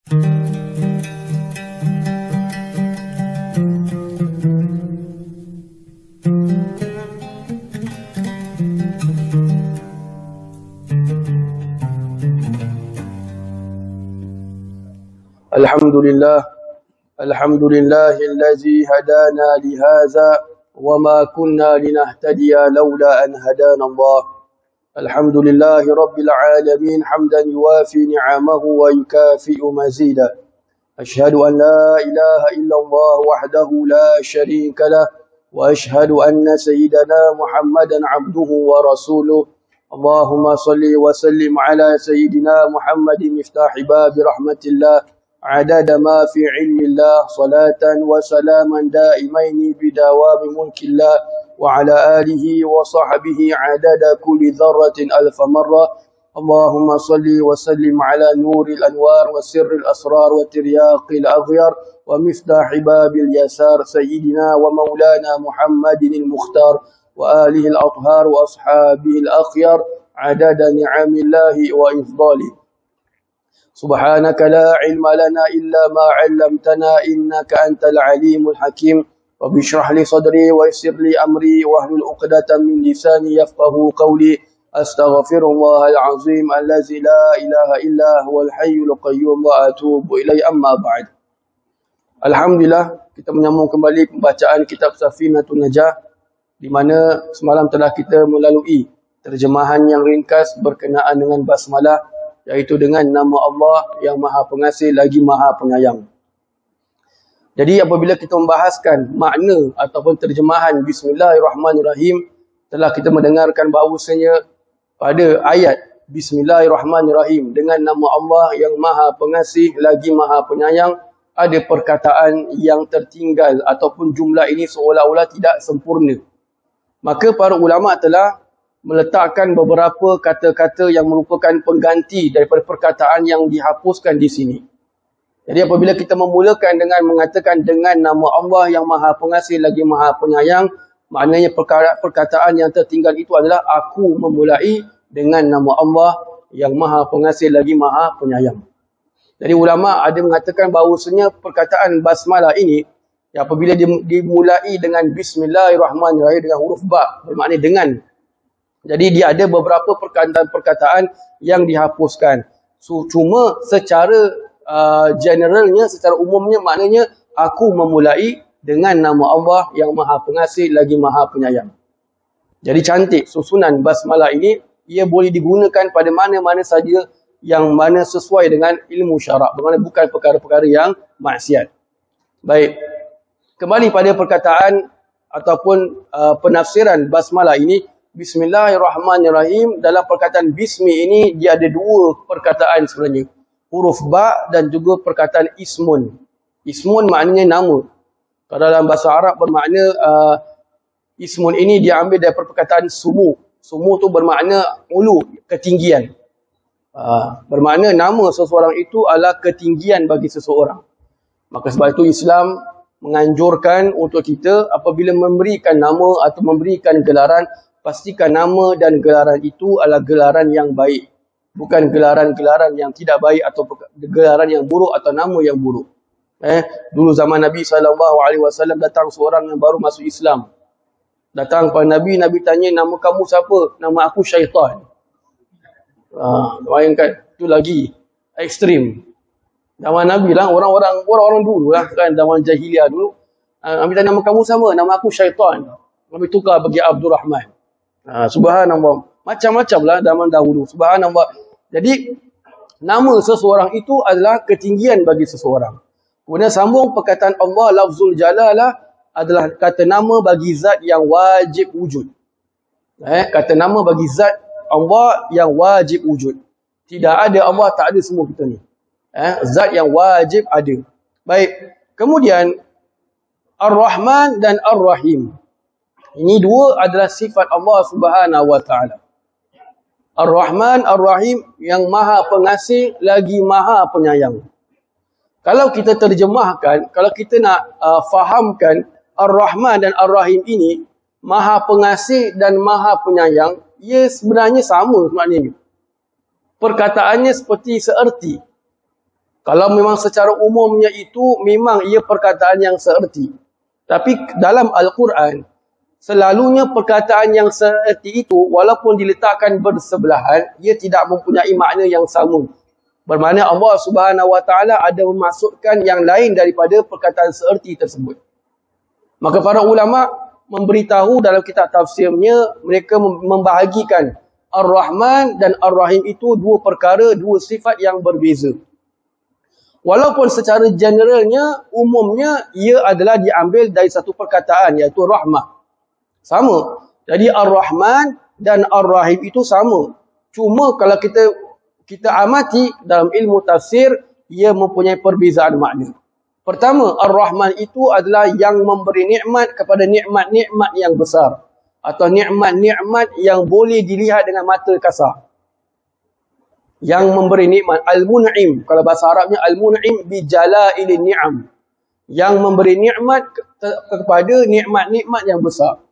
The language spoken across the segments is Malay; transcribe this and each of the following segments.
Alhamdulillah, alhamdulillahillazi hadana lihaza wa ma kunna linahtadiya laula an hadana Allah. Alhamdulillahi rabbil alamin hamdan yuwafi ni'amahu wa yukafi'u mazida. Ashhadu an la ilaha illallah wahdahu la sharika lah wa ashhadu anna sayyidana Muhammadan abduhu wa rasuluh. Allahumma salli wa sallim ala sayyidina Muhammadin miftahi babi rahmatillah. عدد ما في علم الله صلاة وسلاما دائمين بدوام ملك الله وعلى آله وصحبه عدد كل ذرة ألف مرة. اللهم صل وسلم على نور الأنوار وسر الأسرار وترياق الأغيار ومفتاح باب اليسار سيدنا ومولانا محمد المختار وآله الأطهار وأصحابه الأخيار عدد نعم الله وإفضاله. سبحانك لا علم لنا إلا ما علمتنا إنك أنت العليم الحكيم. رب اشرح لي صدري ويسر لي أمري واحلل عقدة من لساني يفقهوا قولي. أستغفر الله العظيم الذي لا إله إلا هو الحي القيوم وأتوب إليه. أما بعد. Alhamdulillah, kita menyambung kembali pembacaan kitab Safinatun Najah, di mana semalam telah kita melalui terjemahan yang ringkas berkenaan dengan basmalah, iaitu dengan nama Allah yang Maha Pengasih lagi Maha Penyayang. Jadi apabila kita membahaskan makna ataupun terjemahan Bismillahirrahmanirrahim, telah kita mendengarkan bahawasanya pada ayat Bismillahirrahmanirrahim dengan nama Allah yang Maha Pengasih lagi Maha Penyayang, ada perkataan yang tertinggal ataupun jumlah ini seolah-olah tidak sempurna. Maka para ulama telah meletakkan beberapa kata-kata yang merupakan pengganti daripada perkataan yang dihapuskan di sini. Jadi apabila kita memulakan dengan mengatakan dengan nama Allah yang Maha Pengasih lagi Maha Penyayang, maknanya perkataan yang tertinggal itu adalah aku memulai dengan nama Allah yang Maha Pengasih lagi Maha Penyayang. Jadi ulama ada mengatakan bahawasanya perkataan basmalah ini, apabila dimulai dengan Bismillahirrahmanirrahim dengan huruf ba, bermakna dengan. Jadi dia ada beberapa perkataan-perkataan yang dihapuskan. Cuma secara generalnya, secara umumnya maknanya aku memulai dengan nama Allah yang Maha Pengasih lagi Maha Penyayang. Jadi cantik susunan basmalah ini, ia boleh digunakan pada mana-mana saja yang mana sesuai dengan ilmu syarak, bermakna bukan perkara-perkara yang maksiat. Baik, kembali pada perkataan ataupun penafsiran basmalah ini. Bismillahirrahmanirrahim, dalam perkataan bismi ini dia ada dua perkataan sebenarnya, huruf ba dan juga perkataan ismun. Ismun maknanya nama. Kalau dalam bahasa Arab bermakna ismun ini dia ambil daripada perkataan sumu. Sumu tu bermakna ulu, ketinggian. Bermakna nama seseorang itu adalah ketinggian bagi seseorang. Maka sebab itu Islam menganjurkan untuk kita apabila memberikan nama atau memberikan gelaran, pastikan nama dan gelaran itu adalah gelaran yang baik. Bukan gelaran-gelaran yang tidak baik atau gelaran yang buruk atau nama yang buruk. Dulu zaman Nabi SAW datang seorang yang baru masuk Islam. Datang kepada Nabi, Nabi tanya, nama kamu siapa? Nama aku Syaitan. Bayangkan, itu lagi ekstrim. Zaman Nabi lah, orang-orang dulu lah, kan, zaman jahiliah dulu. Nabi tanya, nama kamu sama? Nama aku Syaitan. Nabi tukar bagi Abdul Rahman. Subhanallah. Macam-macam lah zaman dahulu. Subhanallah. Jadi, nama seseorang itu adalah ketinggian bagi seseorang. Kemudian sambung perkataan Allah, lafzul jalalah adalah kata nama bagi zat yang wajib wujud. Kata nama bagi zat Allah yang wajib wujud. Tidak ada Allah, tak ada semua kita ni. Zat yang wajib ada. Baik. Kemudian, Ar-Rahman dan Ar-Rahim. Ini dua adalah sifat Allah Subhanahu wa taala. Ar-Rahman, Ar-Rahim yang Maha Pengasih lagi Maha Penyayang. Kalau kita terjemahkan, kalau kita nak fahamkan Ar-Rahman dan Ar-Rahim ini, Maha Pengasih dan Maha Penyayang, ia sebenarnya sama maknanya. Perkataannya seperti seerti. Kalau memang secara umumnya itu memang ia perkataan yang seerti. Tapi dalam Al-Quran, selalunya perkataan yang seerti itu walaupun diletakkan bersebelahan, ia tidak mempunyai makna yang sama. Bermakna Allah Subhanahu Wa Taala ada memasukkan yang lain daripada perkataan seerti tersebut. Maka para ulama memberitahu dalam kitab tafsirnya, mereka membahagikan Ar-Rahman dan Ar-Rahim itu dua perkara, dua sifat yang berbeza. Walaupun secara generalnya, umumnya, ia adalah diambil dari satu perkataan, iaitu rahmah. Sama. Jadi Ar-Rahman dan Ar-Rahim itu sama. Cuma kalau kita amati dalam ilmu tafsir, ia mempunyai perbezaan makna. Pertama, Ar-Rahman itu adalah yang memberi nikmat kepada nikmat-nikmat yang besar. Atau nikmat-nikmat yang boleh dilihat dengan mata kasar. Yang memberi nikmat, Al-Mun'im. Kalau bahasa Arabnya Al-Mun'im bijalailin ni'am. Yang memberi nikmat kepada nikmat-nikmat yang besar.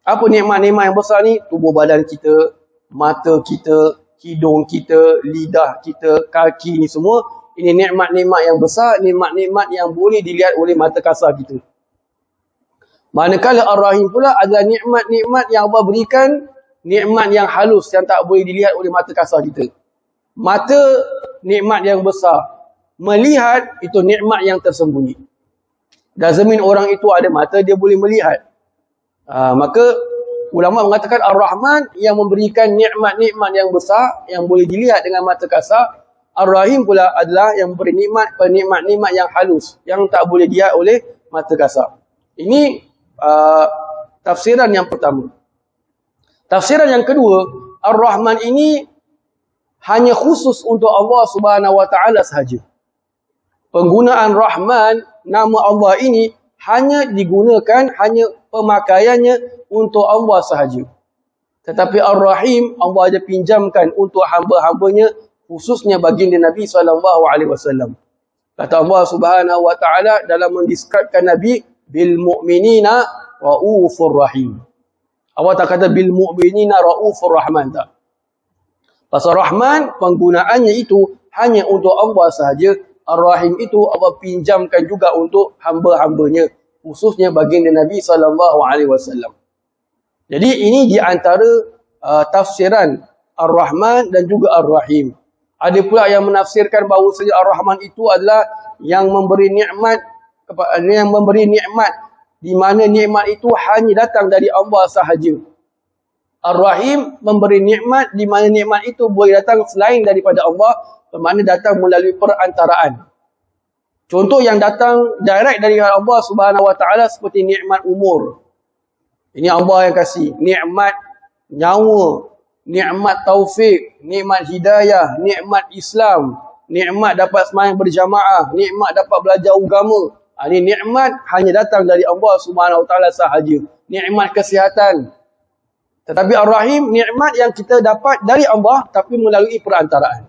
Apa nikmat-nikmat yang besar ni? Tubuh badan kita, mata kita, hidung kita, lidah kita, kaki ni semua. Ini nikmat-nikmat yang besar, nikmat-nikmat yang boleh dilihat oleh mata kasar kita. Manakala Ar-Rahim pula adalah nikmat-nikmat yang Allah berikan, nikmat yang halus yang tak boleh dilihat oleh mata kasar kita. Mata, nikmat yang besar. Melihat, itu nikmat yang tersembunyi. Dazamin orang itu ada mata, dia boleh melihat. Maka ulama mengatakan Ar-Rahman yang memberikan nikmat-nikmat yang besar yang boleh dilihat dengan mata kasar. Ar-Rahim pula adalah yang memberi nikmat pada nikmat-nikmat yang halus yang tak boleh dilihat oleh mata kasar. Ini tafsiran yang pertama. Tafsiran yang kedua, Ar-Rahman ini hanya khusus untuk Allah Subhanahu Wa Taala sahaja. Penggunaan Rahman, nama Allah ini hanya digunakan, hanya pemakaiannya untuk Allah sahaja. Tetapi Ar-Rahim, Allah ada pinjamkan untuk hamba-hambanya, khususnya baginda Nabi SAW. Kata Allah Subhanahu Wa Taala dalam mendeskripsikan Nabi, bil mu'minina raufur rahim. Allah tak kata bil mu'minina raufur rahman, tak. Pasal Rahman, penggunaannya itu hanya untuk Allah sahaja. Ar-Rahim itu Allah pinjamkan juga untuk hamba-hambanya, khususnya baginda Nabi SAW. Jadi ini di antara tafsiran Ar-Rahman dan juga Ar-Rahim. Ada pula yang menafsirkan bahawa Ar-Rahman itu adalah yang memberi nikmat, di mana nikmat itu hanya datang dari Allah sahaja. Ar-Rahim memberi nikmat di mana nikmat itu boleh datang selain daripada Allah, bermakna datang melalui perantaraan. Contoh yang datang direct dari Allah Subhanahu Wa Taala seperti nikmat umur. Ini Allah yang kasih. Nikmat nyawa, nikmat taufik, nikmat hidayah, nikmat Islam, nikmat dapat sembahyang berjamaah, nikmat dapat belajar agama. Ini nikmat hanya datang dari Allah Subhanahu Wa Taala sahaja. Nikmat kesihatan. Tetapi Ar-Rahim, nikmat yang kita dapat dari Allah tapi melalui perantaraan.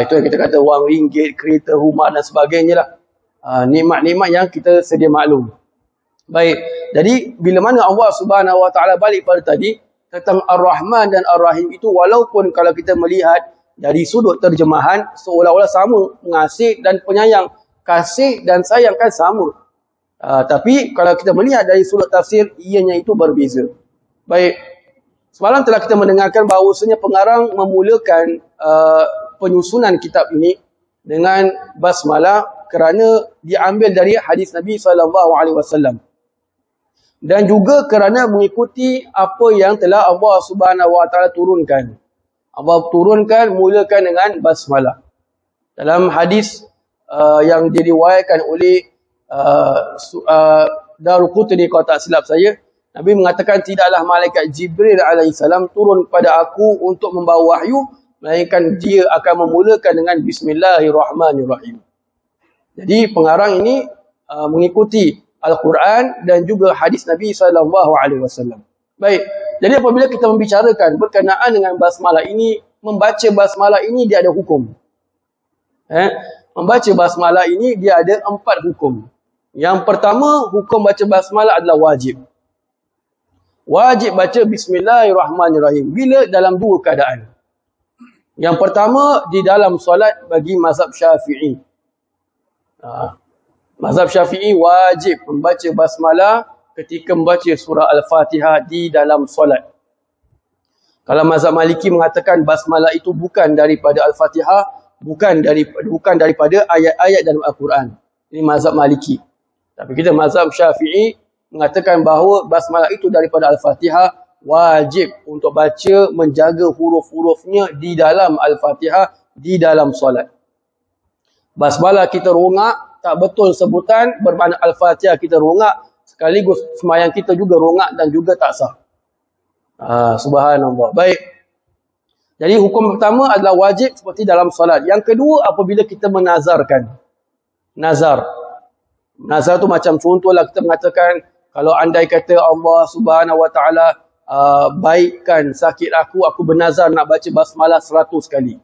Itu yang kita kata wang ringgit, kereta, rumah dan sebagainya lah. Nikmat-nikmat yang kita sedia maklum. Baik, jadi bila mana Allah Subhanahu Wa Taala balik pada tadi tentang Ar-Rahman dan Ar-Rahim itu, walaupun kalau kita melihat dari sudut terjemahan seolah-olah sama, pengasih dan penyayang, kasih dan sayang kan sama. Tapi kalau kita melihat dari sudut tafsir, ianya itu berbeza. Baik, semalam telah kita mendengarkan bahawasanya pengarang memulakan penyusunan kitab ini dengan basmalah kerana diambil dari hadis Nabi SAW. Dan juga kerana mengikuti apa yang telah Allah Subhanahu Wa Taala turunkan. Allah turunkan mulakan dengan basmalah. Dalam hadis yang diriwayatkan oleh Daruqutni kalau tak silap saya, Nabi mengatakan tidaklah malaikat Jibril alaihissalam turun kepada aku untuk membawa wahyu, melainkan dia akan memulakan dengan Bismillahirrahmanirrahim. Jadi pengarang ini mengikuti Al-Quran dan juga hadis Nabi SAW. Baik, jadi apabila kita membicarakan berkenaan dengan basmalah ini, membaca basmalah ini dia ada hukum. Membaca basmalah ini dia ada 4 hukum. Yang pertama, hukum baca basmalah adalah wajib. Wajib baca Bismillahirrahmanirrahim bila dalam 2 keadaan. Yang pertama, di dalam solat bagi mazhab Syafi'i. Mazhab Syafi'i wajib membaca basmalah ketika membaca surah Al-Fatihah di dalam solat. Kalau mazhab Maliki mengatakan basmalah itu bukan daripada Al-Fatihah, bukan daripada ayat-ayat dalam Al-Quran. Ini mazhab Maliki. Tapi kita mazhab Syafi'i mengatakan bahawa basmalah itu daripada Al-Fatihah, wajib untuk baca, menjaga huruf-hurufnya di dalam Al-Fatihah, di dalam solat. Basmalah kita rongak, tak betul sebutan, bermakna Al-Fatihah kita rongak, sekaligus sembahyang kita juga rongak dan juga tak sah. Subhanallah. Baik. Jadi hukum pertama adalah wajib seperti dalam solat. Yang kedua, apabila kita menazarkan. Nazar. Nazar tu macam contohlah kita mengatakan, kalau andai kata Allah Subhanahu Wa Taala baikkan sakit aku bernazar nak baca basmalah 100 kali.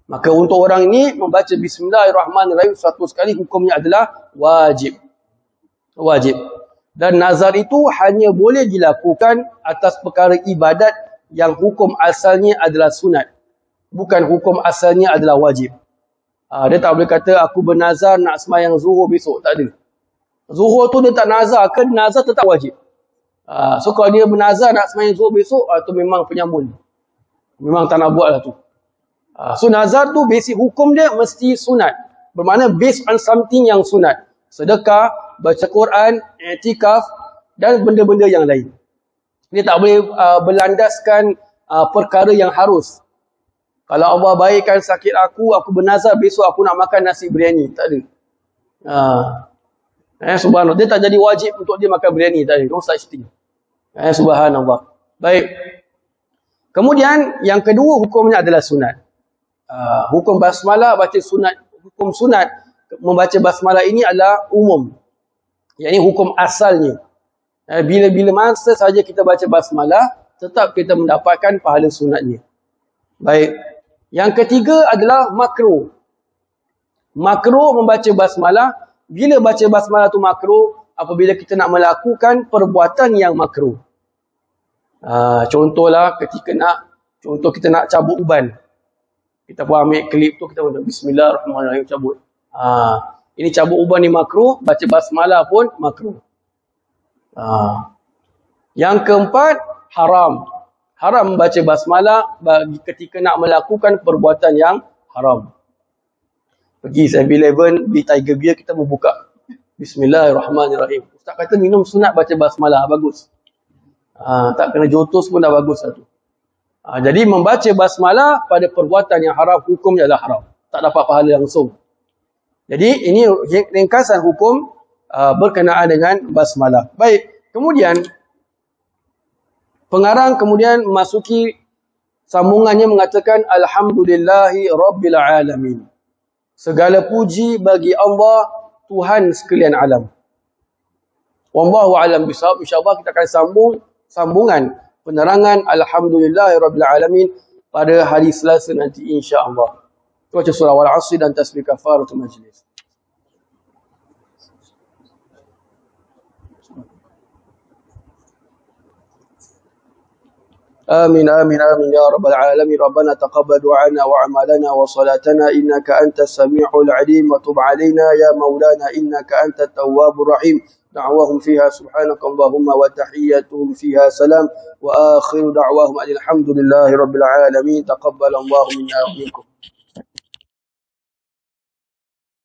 Maka untuk orang ini membaca Bismillahirrahmanirrahim 100 kali hukumnya adalah wajib. Wajib. Dan nazar itu hanya boleh dilakukan atas perkara ibadat yang hukum asalnya adalah sunat. Bukan hukum asalnya adalah wajib. Dia tak boleh kata aku bernazar nak sembahyang zuhur besok. Tak ada. Zuhur tu dia tak nazar ke, nazar tetap wajib. So kalau dia bernazar nak sembahyang zuhur besok, tu memang penyamun. Memang tak nak buat lah tu. So nazar tu basic hukum dia mesti sunat. Bermakna based on something yang sunat. Sedekah, baca Quran, i'tikaf dan benda-benda yang lain. Dia tak boleh berlandaskan perkara yang harus. Kalau Allah baikkan sakit aku bernazar besok aku nak makan nasi biryani. Tak ada. Subhanallah. Dia tak jadi wajib untuk dia makan biryani. Tak ada. Don't such thing. Subhanallah. Baik. Kemudian yang kedua hukumnya adalah sunat. Hukum basmalah baca sunat. Hukum sunat membaca basmalah ini adalah umum. Yang ini hukum asalnya. Bila-bila masa saja kita baca basmalah, tetap kita mendapatkan pahala sunatnya. Baik. Yang ketiga adalah makruh. Makruh membaca basmalah. Bila baca basmalah tu makruh? Apabila kita nak melakukan perbuatan yang makruh. Contohlah contoh kita nak cabut uban. Kita pun ambil klip tu, kita pun Bismillahirrahmanirrahim cabut. Ini cabut uban ni makruh, baca basmalah pun makruh. Yang keempat, haram. Haram membaca basmalah bagi ketika nak melakukan perbuatan yang haram. Pergi 7-Eleven, beli Tiger Beer, kita membuka Bismillahirrahmanirrahim. Ustaz kata minum sunat baca basmalah, bagus. Tak kena jotos pun dah bagus satu. Jadi membaca basmalah pada perbuatan yang haram, hukumnya adalah haram. Tak dapat pahala langsung. Jadi ini ringkasan hukum berkenaan dengan basmalah. Baik, kemudian pengarang kemudian masuki sambungannya mengatakan Alhamdulillahi Rabbil Alamin. Segala puji bagi Allah, Tuhan sekalian alam. Wallahu alam bisawab. InsyaAllah kita akan sambungan penerangan Alhamdulillahi Rabbil Alamin pada hari Selasa nanti insya-Allah. Baca surah Al-Asr dan tasbih kafaratul majlis. آمين آمين آمين يا رب العالمين. ربنا تقبل دعانا وأعمالنا وصلاتنا إنك أنت السميع العليم وتب علينا يا مولانا إنك أنت التواب الرحيم. دعواهم فيها سبحانك اللهم وتحياتهم فيها سلام وآخر دعواهم أن الحمد لله رب العالمين. تقبل الله منا ومنكم.